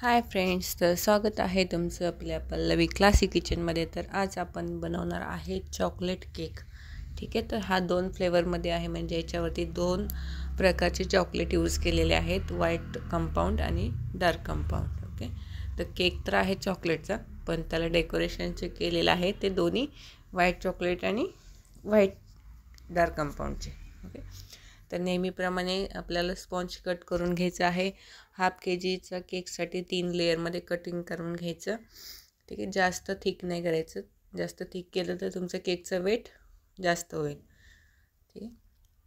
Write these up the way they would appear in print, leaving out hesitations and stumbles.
Hi friends, तर स्वागत आहे तुमचं आपल्या पल्लवी क्लासी किचनमध्ये. तर आज आपण बनवणार आहे चॉकलेट केक. ठीक आहे, तर हा 2 फ्लेवरमध्ये आहे, म्हणजे याच्यावरती 2 प्रकारचे चॉकलेट यूज केलेले आहेत, व्हाईट कंपाऊंड आणि डार्क कंपाऊंड. ओके, तर केक तर आहे चॉकलेटचा, पण त्याला डेकोरेशनचे केलेलं आहे ते दोन्ही व्हाईट चॉकलेट आणि व्हाईट डार्क कंपाऊंडचे. ओके, तर नेहमीप्रमाणे आपल्याला स्पॉन्ज कट करून घ्यायचं आहे. हाफ KGचा केकसाठी 3 लेअरमध्ये कटिंग करून घ्यायचं. ठीक आहे, जास्त थिक नाही करायचं. जास्त थिक केलं तर तुमचं केकचं वेट जास्त होईल. ठीक आहे,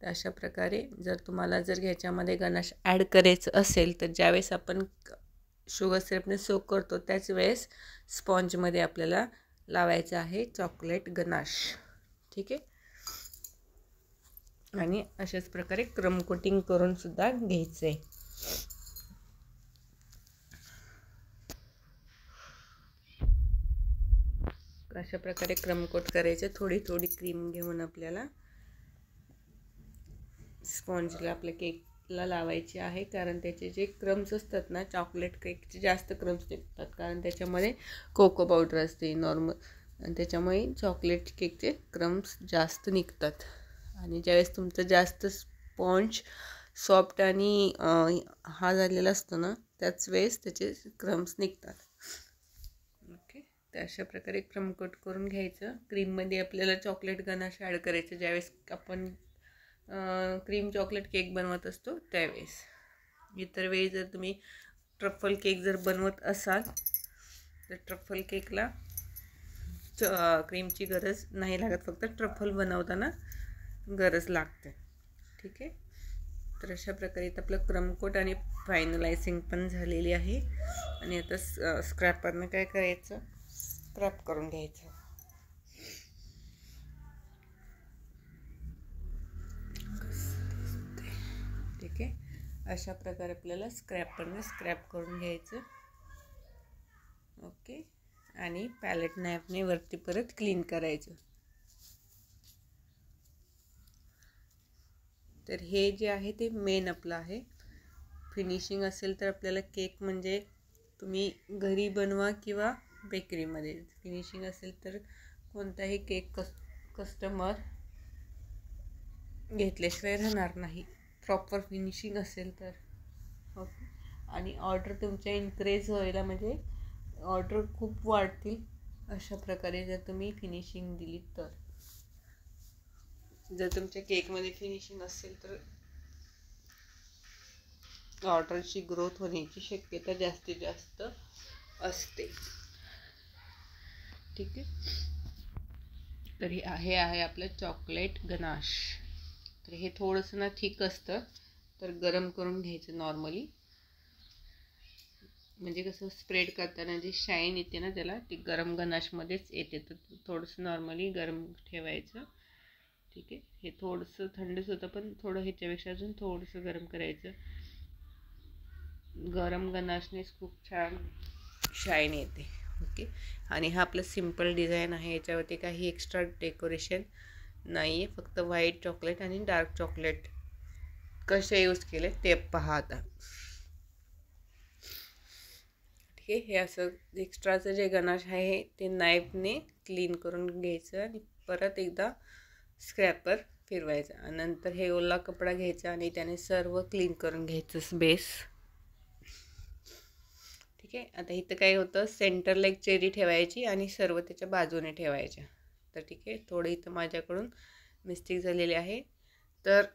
तर अशा प्रकारे जर तुम्हाला ह्याच्यामध्ये गनाश ॲड करायचं असेल, तर ज्यावेळेस आपण शुगर सिरपने सोक करतो त्याच वेळेस स्पॉन्जमध्ये आपल्याला लावायचं आहे चॉकलेट गनाश. ठीक आहे, आणि अशाच प्रकारे क्रम कोटिंग करून सुद्धा घ्यायचं आहे. अशा प्रकारे क्रम कोट करायचे. थोडी थोडी क्रीम घेऊन आपल्याला स्पॉन्जला आपल्या केकला लावायची आहे, कारण त्याचे जे क्रम्स असतात ना, चॉकलेट केकचे जास्त क्रम्स निघतात, कारण त्याच्यामध्ये कोको पावडर असते नॉर्मल, आणि त्याच्यामुळे चॉकलेट केकचे क्रम्स जास्त निघतात. आणि ज्यावेळेस तुमचं जास्त स्पॉन्ज सॉफ्ट आणि हा झालेला असतो ना, त्याच वेळेस त्याचे क्रम्स निघतात. ओके, तर अशा प्रकारे क्रम कोट करून घ्यायचं. क्रीममध्ये आपल्याला चॉकलेट गनाश ॲड करायचं ज्यावेळेस आपण क्रीम चॉकलेट केक बनवत असतो त्यावेळेस. इतर वेळी जर तुम्ही ट्रफल केक जर बनवत असाल तर ट्रफल केकला क्रीमची गरज नाही लागत, फक्त ट्रफल बनवताना गरज लागते. ठीक आहे, तर अशा प्रकारे इथं आपलं क्रमकोट आणि फायनलायझिंग पण झालेली आहे. आणि आता स्क्रॅपरनं काय करायचं, स्क्रॅप करून घ्यायचं. ठीक आहे, अशा प्रकारे आपल्याला स्क्रॅपरने स्क्रॅप करून घ्यायचं. ओके, आणि पॅलेट नाईफने वरती परत क्लीन करायचं. तर हे जे आहे ते मेन आपलं आहे. फिनिशिंग असेल तर आपल्याला केक म्हणजे तुम्ही घरी बनवा किंवा बेकरीमध्ये. फिनिशिंग असेल तर कोणताही केक कस्टमर घेतल्याशिवाय राहणार नाही, प्रॉपर फिनिशिंग असेल तर. ओके, आणि ऑर्डर तुमच्या इन्क्रीज व्हायला, म्हणजे ऑर्डर खूप वाढतील अशा प्रकारे जर तुम्ही फिनिशिंग दिली तर. जर तुमच्या केकमध्ये फिनिशिंग असेल तर ऑर्डरची ग्रोथ होण्याची शक्यता जास्तीत जास्त असते. ठीक आहे, तर हे आहे आपलं चॉकलेट गनाश. तर हे थोडंसं ना थिक असतं, तर गरम करून घ्यायचं नॉर्मली, म्हणजे कसं स्प्रेड करताना जी शाईन येते ना त्याला, ती गरम गनाशमध्येच येते. तर थोडंसं नॉर्मली गरम ठेवायचं. ठीक आहे, हे थोडंसं थंडच होतं, पण थोडं ह्याच्यापेक्षा अजून थोडंसं गरम करायचं. गरम गनाशनेच खूप छान शाईन येते. ओके, आणि हा आपलं सिम्पल डिझाईन आहे, याच्यावरती काही एक्स्ट्रा डेकोरेशन नाही आहे, फक्त व्हाईट चॉकलेट आणि डार्क चॉकलेट कसे यूज केले ते पहा आता. ठीक आहे, हे असं एक्स्ट्राचं जे गनाश आहे ते नाईफने क्लीन करून घ्यायचं आणि परत एकदा स्क्रॅपर फिरवायचं, आणि नंतर हे ओला कपडा घ्यायचा आणि त्याने सर्व क्लीन करून घ्यायचं बेस. ठीक आहे, आता इथं काय होतं, सेंटरला एक चेरी ठेवायची आणि सर्व त्याच्या बाजूने ठेवायच्या. तर ठीक आहे, थोडं इथं माझ्याकडून मिस्टेक झालेली आहे. तर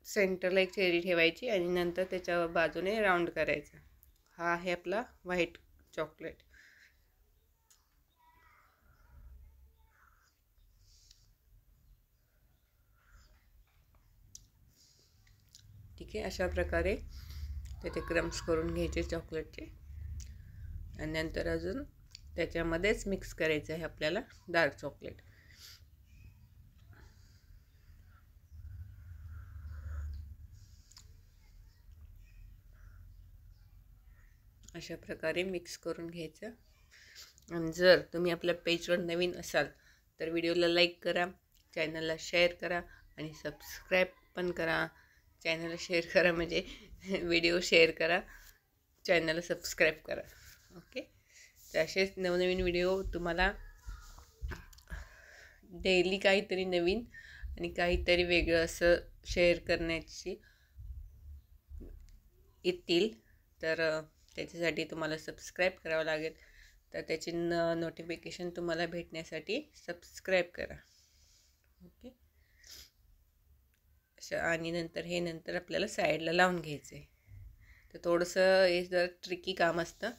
सेंटरला एक चेरी ठेवायची आणि नंतर त्याच्या बाजूने राऊंड करायचं. हा आहे आपला व्हाईट चॉकलेट. ठीक आहे, अशा प्रकारे त्याचे क्रम्स करून घ्यायचे चॉकलेटचे, आणि नंतर अजून त्याच्यामध्येच मिक्स करायचं आहे आपल्याला डार्क चॉकलेट. अशा प्रकारे मिक्स करून घ्यायचं. आणि जर तुम्ही आपल्या पेजवर नवीन असाल तर व्हिडिओला लाईक करा, चॅनलला शेअर करा आणि सबस्क्राईब पण करा. चॅनलला शेअर करा म्हणजे व्हिडिओ शेअर करा, चॅनलला सबस्क्राईब करा. ओके, तर असेच नवनवीन व्हिडिओ तुम्हाला डेली काहीतरी नवीन आणि काहीतरी वेगळं असं शेअर करण्याची येतील. तर त्याच्यासाठी तुम्हाला सबस्क्राईब करावं लागेल. तर त्याची नोटिफिकेशन तुम्हाला भेटण्यासाठी सबस्क्राईब करा. ओके, आणि नंतर आपल्याला साईडला लावून घ्यायचं आहे. तर थोडंसं हे जर ट्रिकी काम असतं.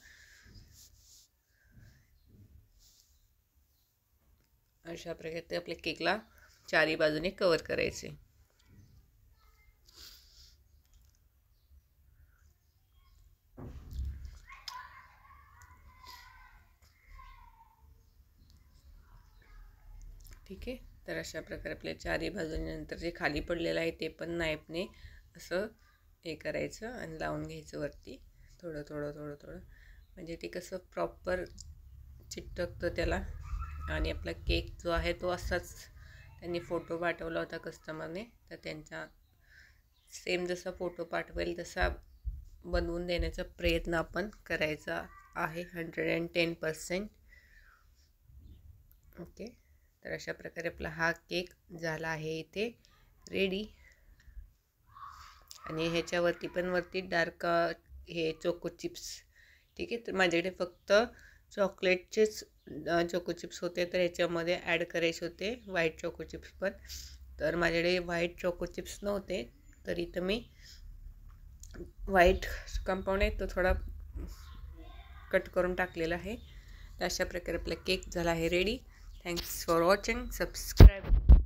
अशा प्रकारे आपल्या केकला चारी बाजूने कवर करायचे. ठीक आहे, तर अशा प्रकारे आपल्या चारी बाजूने नंतर जे खाली पडलेलं आहे ते पण नाईफने असं हे करायचं आणि लावून घ्यायचं वरती थोडं थोडं थोडं थोडं, म्हणजे ते कसं प्रॉपर चिकटकतं त्याला. आणि आपला केक जो आहे तो असाच त्यांनी फोटो पाठवला होता कस्टमरने, तर त्यांचा सेम जसा फोटो पाठवेल तसा बनवून देण्याचा प्रयत्न आपण करायचा आहे 110%. ओके, तर अशा प्रकारे आपला हा केक झाला आहे इथे रेडी. आणि ह्याच्यावरती पण वरती डार्क हे चोको चिप्स. ठीक आहे, तर माझ्याकडे फक्त चॉकलेटचेच चोको चिप्स होते, तर ह्याच्यामध्ये ॲड करायचे होते व्हाईट चोको चिप्स पण. तर माझ्याकडे व्हाईट चोको चिप्स नव्हते, तर इथं मी व्हाईट कंपाऊंड आहे तो थोडा कट करून टाकलेला आहे. तर अशा प्रकारे आपला केक झाला आहे ready. Thanks for watching. Subscribe.